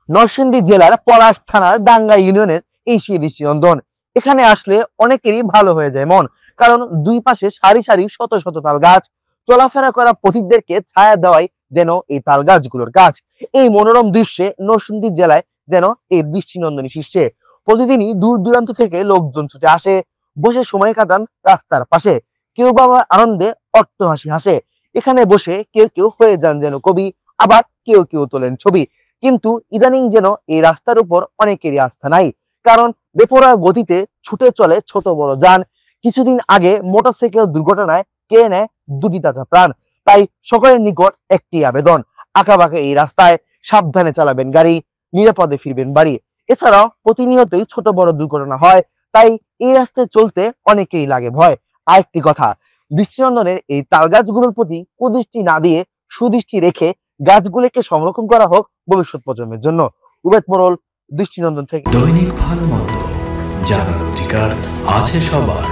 নরসিংদী জেলার পলাশ থানার দাঙ্গা ইউনিয়নের এই সেই দৃষ্টিনন্দন। এখানে আসলে অনেকেরই ভালো হয়ে যায় মন, কারণ দুই পাশে সারি সারি শত শত তাল গাছ, চলাফেরা করা পথিকদেরকে ছায়া দেওয়াই যেন এই তাল গাছগুলোর কাজ। এই মনোরম দৃশ্যে নরসিংদী জেলায় যেন এই দৃষ্টিনন্দনী শীর্ষে প্রতিদিনই দূর দূরান্ত থেকে লোকজন ছুটে আসে, বসে সময় কাটান রাস্তার পাশে, কেউ বা আনন্দে অট্টহাসি হাসে। এখানে বসে কেউ কেউ হয়ে যান যেন কবি, আবার কেউ কেউ তোলেন ছবি। কিন্তু ইদানিং যেন এই রাস্তার উপর অনেকেরই আস্থা নাই, কারণ বেপরোয়া গতিতে ছুটে চলে ছোট বড় যান। কিছুদিন আগে মোটরসাইকেল দুর্ঘটনায় কে নেয় দুটি তাজা প্রাণ। তাই সকলের নিকট একটি আবেদন, আঁকাবাঁকা এই রাস্তায় সাবধানে চালাবেন গাড়ি, নিরাপদে ফিরবেন বাড়ি। এছাড়াও প্রতিনিয়তই ছোট বড় দুর্ঘটনা হয়, তাই এই রাস্তায় চলতে অনেকেই লাগে ভয়। আরেকটি কথা, দৃষ্টিনন্দনের এই তাল গাছগুলোর প্রতি কুদৃষ্টি না দিয়ে সুদৃষ্টি রেখে গাছগুলোকে সংরক্ষণ করা হোক ভবিষ্যৎ প্রজন্মের জন্য। উবেদ মোড়ল, দৃষ্টিনন্দন থেকে। দৈনিক ভালো মন্দ জানার অধিকার আছে সবার।